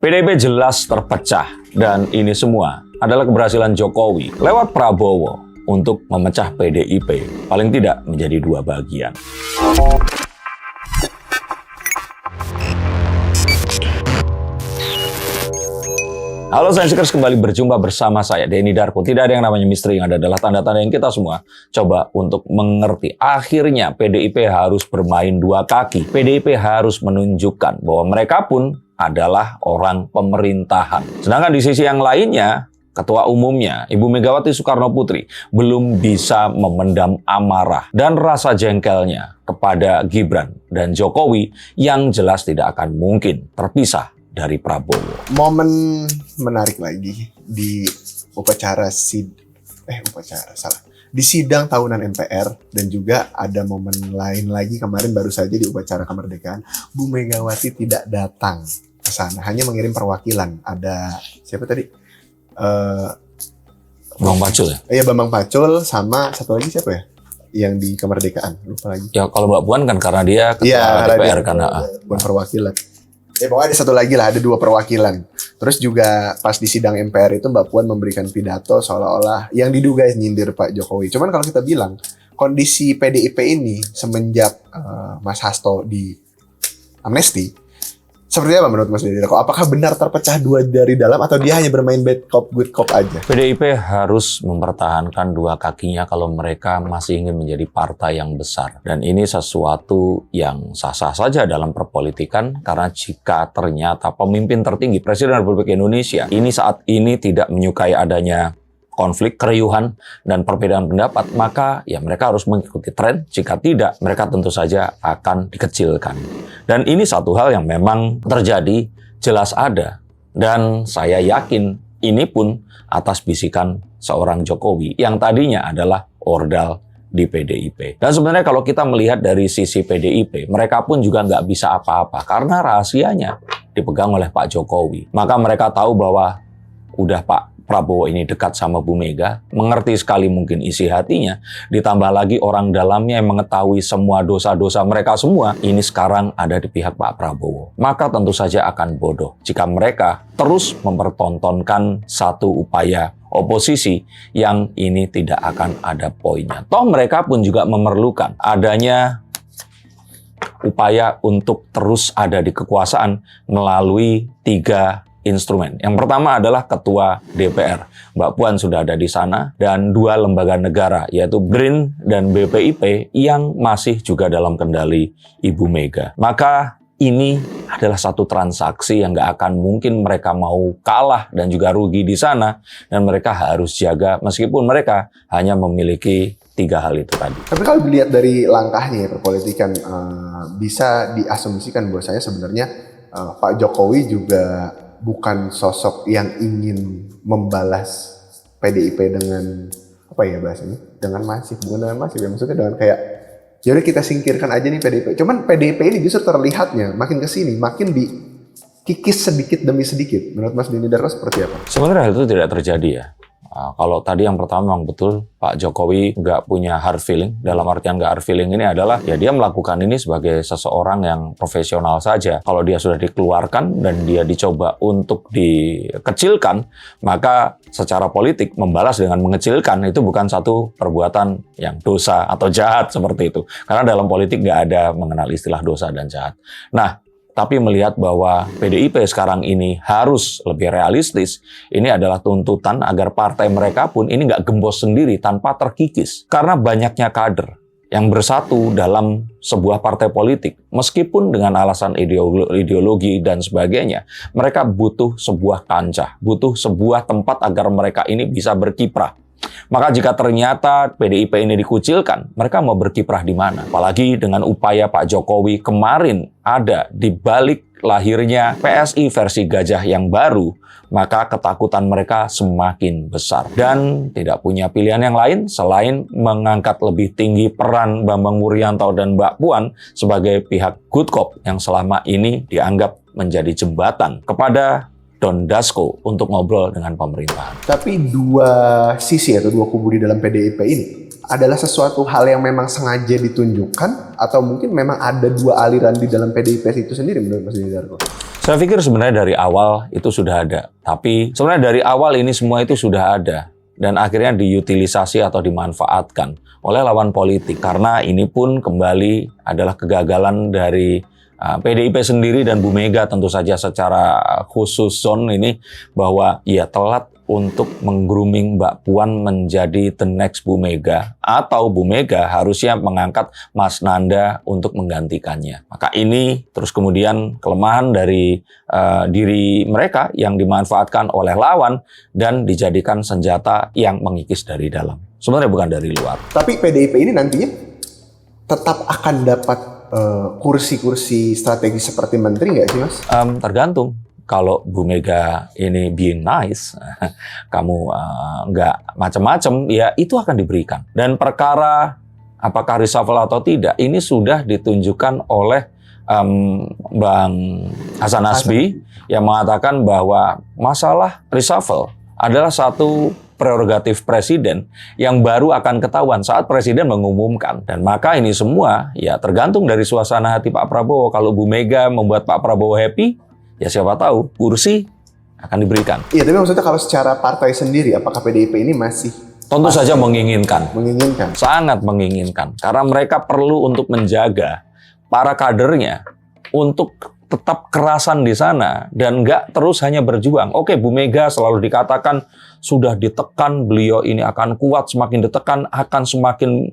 PDIP jelas terpecah dan ini semua adalah keberhasilan Jokowi lewat Prabowo untuk memecah PDIP paling tidak menjadi dua bagian. Halo Sainsikers, kembali berjumpa bersama saya Denny Darko. Tidak ada yang namanya misteri, yang ada adalah tanda-tanda yang kita semua coba untuk mengerti. Akhirnya PDIP harus bermain dua kaki. PDIP harus menunjukkan bahwa mereka pun adalah orang pemerintahan. Sedangkan di sisi yang lainnya, Ketua Umumnya, Ibu Megawati Soekarno Putri, belum bisa memendam amarah dan rasa jengkelnya kepada Gibran dan Jokowi yang jelas tidak akan mungkin terpisah dari Prabowo. Momen menarik lagi di di sidang tahunan MPR, dan juga ada momen lain lagi kemarin baru saja di upacara kemerdekaan. Bu Megawati tidak datang ke sana, hanya mengirim perwakilan. Ada siapa tadi? Bambang Pacul ya? Iya, Bambang Pacul, sama satu lagi siapa ya? Yang di kemerdekaan, lupa lagi. Ya kalau Mbak Puan kan karena dia ketua DPR karena bukan perwakilan. Ya pokoknya ada satu lagi lah, ada dua perwakilan. Terus juga pas di sidang MPR itu Mbak Puan memberikan pidato seolah-olah yang diduga nyindir Pak Jokowi. Cuman kalau kita bilang kondisi PDIP ini semenjak Mas Hasto di amnesti, seperti apa menurut Mas Denny Darko? Apakah benar terpecah dua dari dalam atau dia hanya bermain bad cop good cop aja? PDIP harus mempertahankan dua kakinya kalau mereka masih ingin menjadi partai yang besar. Dan ini sesuatu yang sah-sah saja dalam perpolitikan, karena jika ternyata pemimpin tertinggi Presiden Republik Indonesia ini saat ini tidak menyukai adanya konflik, keriuhan, dan perbedaan pendapat, maka ya mereka harus mengikuti tren. Jika tidak, mereka tentu saja akan dikecilkan. Dan ini satu hal yang memang terjadi, jelas ada. Dan saya yakin ini pun atas bisikan seorang Jokowi yang tadinya adalah ordal di PDIP. Dan sebenarnya kalau kita melihat dari sisi PDIP, mereka pun juga nggak bisa apa-apa karena rahasianya dipegang oleh Pak Jokowi. Maka mereka tahu bahwa udah Pak Prabowo ini dekat sama Bu Mega, mengerti sekali mungkin isi hatinya, ditambah lagi orang dalamnya yang mengetahui semua dosa-dosa mereka semua, ini sekarang ada di pihak Pak Prabowo. Maka tentu saja akan bodoh jika mereka terus mempertontonkan satu upaya oposisi yang ini tidak akan ada poinnya. Toh mereka pun juga memerlukan adanya upaya untuk terus ada di kekuasaan melalui tiga instrumen. Yang pertama adalah Ketua DPR. Mbak Puan sudah ada di sana, dan dua lembaga negara yaitu BRIN dan BPIP yang masih juga dalam kendali Ibu Mega. Maka ini adalah satu transaksi yang nggak akan mungkin mereka mau kalah dan juga rugi di sana, dan mereka harus jaga meskipun mereka hanya memiliki tiga hal itu tadi. Tapi kalau dilihat dari langkahnya ya, perpolitikan, bisa diasumsikan bahwasanya sebenarnya Pak Jokowi juga bukan sosok yang ingin membalas PDIP dengan apa ya bahasanya? Dengan masif, bukan dengan masif ya, maksudnya dengan kayak jadi kita singkirkan aja nih PDIP. Cuman PDIP ini justru terlihatnya makin kesini makin dikikis sedikit demi sedikit. Menurut Mas Denny Darko seperti apa? Sebenarnya hal itu tidak terjadi ya. Kalau tadi yang pertama memang betul Pak Jokowi nggak punya hard feeling. Dalam artian nggak hard feeling ini adalah ya dia melakukan ini sebagai seseorang yang profesional saja. Kalau dia sudah dikeluarkan dan dia dicoba untuk dikecilkan, maka secara politik membalas dengan mengecilkan itu bukan satu perbuatan yang dosa atau jahat seperti itu. Karena dalam politik nggak ada mengenal istilah dosa dan jahat. Nah, tapi melihat bahwa PDIP sekarang ini harus lebih realistis, ini adalah tuntutan agar partai mereka pun ini nggak gembos sendiri tanpa terkikis. Karena banyaknya kader yang bersatu dalam sebuah partai politik, meskipun dengan alasan ideologi dan sebagainya, mereka butuh sebuah kancah, butuh sebuah tempat agar mereka ini bisa berkiprah. Maka jika ternyata PDIP ini dikucilkan, mereka mau berkiprah di mana? Apalagi dengan upaya Pak Jokowi kemarin ada di balik lahirnya PSI versi gajah yang baru, maka ketakutan mereka semakin besar. Dan tidak punya pilihan yang lain selain mengangkat lebih tinggi peran Bambang Wuryanto dan Mbak Puan sebagai pihak good cop yang selama ini dianggap menjadi jembatan kepada Don Dasko untuk ngobrol dengan pemerintahan. Tapi dua sisi atau dua kubu di dalam PDIP ini adalah sesuatu hal yang memang sengaja ditunjukkan atau mungkin memang ada dua aliran di dalam PDIP itu sendiri menurut Mas Darko? Saya pikir sebenarnya dari awal itu sudah ada. Tapi sebenarnya dari awal ini semua itu sudah ada. Dan akhirnya diutilisasi atau dimanfaatkan oleh lawan politik. Karena ini pun kembali adalah kegagalan dari PDIP sendiri dan Bu Mega tentu saja secara khusus ini bahwa ia telat untuk meng-grooming Mbak Puan menjadi the next Bu Mega, atau Bu Mega harusnya mengangkat Mas Nanda untuk menggantikannya. Maka ini terus kemudian kelemahan dari diri mereka yang dimanfaatkan oleh lawan dan dijadikan senjata yang mengikis dari dalam. Sebenarnya bukan dari luar. Tapi PDIP ini nantinya tetap akan dapat kursi-kursi strategis seperti menteri nggak sih Mas? Tergantung. Kalau Bu Mega ini being nice, kamu nggak macam-macam, ya itu akan diberikan. Dan perkara apakah reshuffle atau tidak, ini sudah ditunjukkan oleh Bang Hasan Nasbi yang mengatakan bahwa masalah reshuffle adalah satu prerogatif presiden yang baru akan ketahuan saat presiden mengumumkan. Dan maka ini semua ya tergantung dari suasana hati Pak Prabowo. Kalau Bu Mega membuat Pak Prabowo happy, ya siapa tahu kursi akan diberikan. Iya, tapi maksudnya kalau secara partai sendiri, apakah PDIP ini masih tentu saja menginginkan. Menginginkan. Sangat menginginkan. Karena mereka perlu untuk menjaga para kadernya untuk tetap kerasan di sana dan nggak terus hanya berjuang. Oke, Bu Mega selalu dikatakan sudah ditekan, beliau ini akan kuat, semakin ditekan akan semakin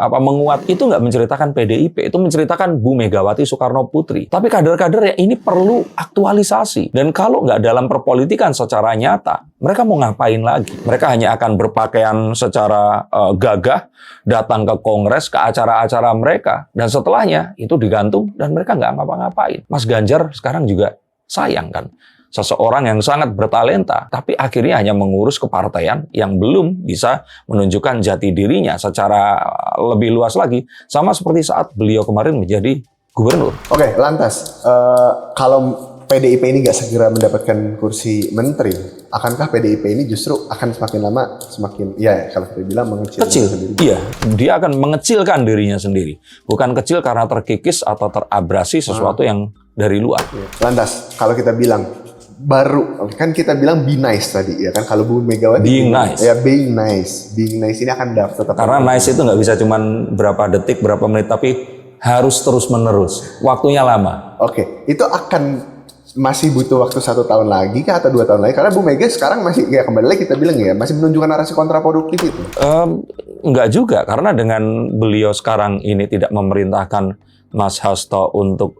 menguat. Itu nggak menceritakan PDIP, itu menceritakan Bu Megawati Soekarno Putri. Tapi kader-kader ya ini perlu aktualisasi. Dan kalau nggak dalam perpolitikan secara nyata, mereka mau ngapain lagi? Mereka hanya akan berpakaian secara gagah, datang ke kongres, ke acara-acara mereka, dan setelahnya itu digantung dan mereka nggak ngapa-ngapain. Mas Ganjar sekarang juga sayang kan, seseorang yang sangat bertalenta, tapi akhirnya hanya mengurus kepartaian yang belum bisa menunjukkan jati dirinya secara lebih luas lagi, sama seperti saat beliau kemarin menjadi gubernur. Oke, lantas kalau PDIP ini nggak segera mendapatkan kursi menteri, akankah PDIP ini justru akan semakin lama semakin, ya kalau kita bilang mengecilkan sendiri? Iya, dia akan mengecilkan dirinya sendiri. Bukan kecil karena terkikis atau terabrasi sesuatu yang dari luar. Lantas, kalau kita bilang kan kita bilang be nice tadi, ya kan? Kalau Bu Megawati being nice. Ya being nice ini akan tetap. Karena nice itu nggak bisa cuman berapa detik, berapa menit, tapi harus terus menerus. Waktunya lama. Oke, itu akan masih butuh waktu 1 tahun lagi kah atau 2 tahun lagi? Karena Bu Mega sekarang masih, ya kembali lagi kita bilang ya, masih menunjukkan narasi kontraproduktif itu. Enggak juga, karena dengan beliau sekarang ini tidak memerintahkan Mas Hasto untuk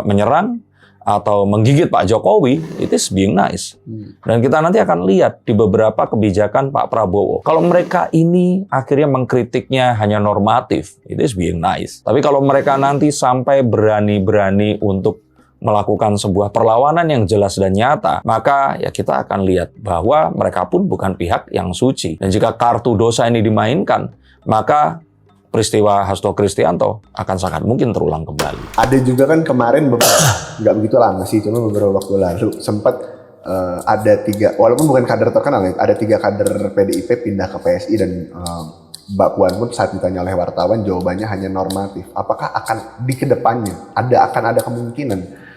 menyerang atau menggigit Pak Jokowi, it is being nice. Dan kita nanti akan lihat di beberapa kebijakan Pak Prabowo. Kalau mereka ini akhirnya mengkritiknya hanya normatif, it is being nice. Tapi kalau mereka nanti sampai berani-berani untuk melakukan sebuah perlawanan yang jelas dan nyata, maka ya kita akan lihat bahwa mereka pun bukan pihak yang suci. Dan jika kartu dosa ini dimainkan, maka peristiwa Hasto Kristianto akan sangat mungkin terulang kembali. Ada juga kan kemarin nggak begitu lama sih, cuma beberapa waktu lalu sempat ada 3, walaupun bukan kader terkenal ya, ada 3 kader PDIP pindah ke PSI dan Mbak Puan pun saat ditanya oleh wartawan jawabannya hanya normatif. Apakah akan di kedepannya akan ada kemungkinan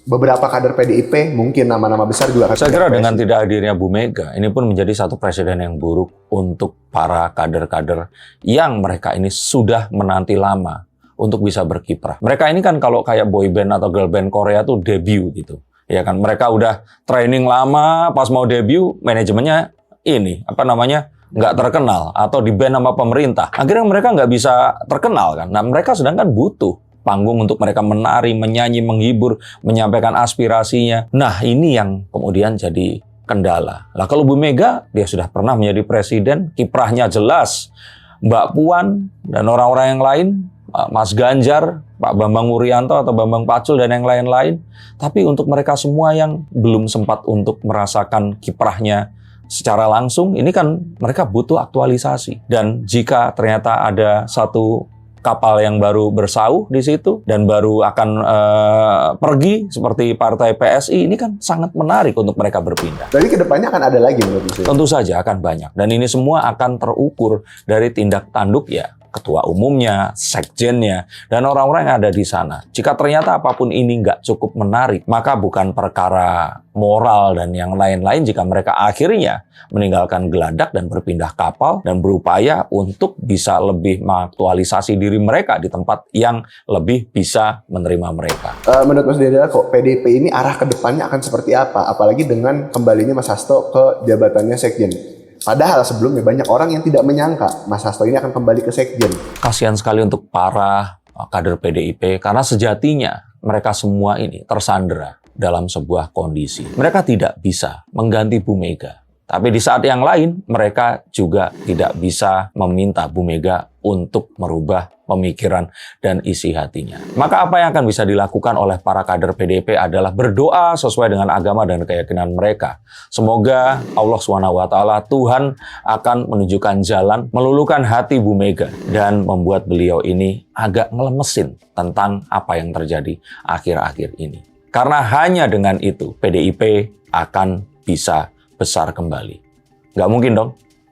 beberapa kader PDIP, mungkin nama-nama besar juga akan. Saya kira dengan tidak hadirnya Bu Mega, ini pun menjadi satu presiden yang buruk untuk para kader-kader yang mereka ini sudah menanti lama untuk bisa berkiprah. Mereka ini kan kalau kayak boy band atau girl band Korea tuh debut gitu. Ya kan, mereka udah training lama, pas mau debut manajemennya ini nggak terkenal atau di ban sama pemerintah. Akhirnya mereka nggak bisa terkenal kan. Nah, mereka sedangkan butuh panggung untuk mereka menari, menyanyi, menghibur, menyampaikan aspirasinya. Nah, ini yang kemudian jadi kendala. Lah kalau Bu Mega, dia sudah pernah menjadi presiden, kiprahnya jelas. Mbak Puan dan orang-orang yang lain, Mas Ganjar, Pak Bambang Wuryanto atau Bambang Pacul dan yang lain-lain. Tapi untuk mereka semua yang belum sempat untuk merasakan kiprahnya secara langsung, ini kan mereka butuh aktualisasi. Dan jika ternyata ada satu kapal yang baru bersauh di situ dan baru akan pergi seperti partai PSI, ini kan sangat menarik untuk mereka berpindah. Jadi kedepannya akan ada lagi menurut saya. Tentu saja akan banyak, dan ini semua akan terukur dari tindak tanduk ya ketua umumnya, sekjennya, dan orang-orang yang ada di sana. Jika ternyata apapun ini nggak cukup menarik, maka bukan perkara moral dan yang lain-lain jika mereka akhirnya meninggalkan Geladak dan berpindah kapal dan berupaya untuk bisa lebih mengaktualisasi diri mereka di tempat yang lebih bisa menerima mereka. Menurut Mas Deda kok PDIP ini arah ke depannya akan seperti apa? Apalagi dengan kembalinya Mas Hasto ke jabatannya sekjen. Padahal sebelumnya banyak orang yang tidak menyangka Mas Hasto ini akan kembali ke sekjen. Kasihan sekali untuk para kader PDIP karena sejatinya mereka semua ini tersandera dalam sebuah kondisi. Mereka tidak bisa mengganti Bu Mega. Tapi di saat yang lain, mereka juga tidak bisa meminta Bu Mega untuk merubah pemikiran dan isi hatinya. Maka apa yang akan bisa dilakukan oleh para kader PDIP adalah berdoa sesuai dengan agama dan keyakinan mereka. Semoga Allah SWT, Tuhan akan menunjukkan jalan, meluluhkan hati Bu Mega, dan membuat beliau ini agak ngelemesin tentang apa yang terjadi akhir-akhir ini. Karena hanya dengan itu, PDIP akan bisa besar kembali. Nggak mungkin dong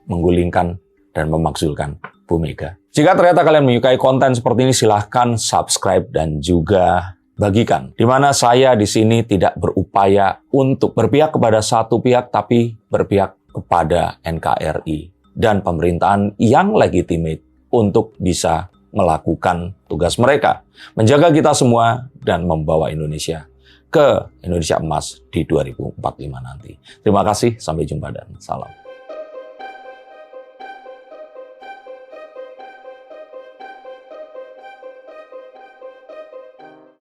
menggulingkan dan memakzulkan Bu Mega. Jika ternyata kalian menyukai konten seperti ini, silahkan subscribe dan juga bagikan. Di mana saya di sini tidak berupaya untuk berpihak kepada satu pihak, tapi berpihak kepada NKRI dan pemerintahan yang legitimate untuk bisa melakukan tugas mereka, menjaga kita semua dan membawa Indonesia ke Indonesia emas di 2045 nanti. Terima kasih, sampai jumpa dan salam.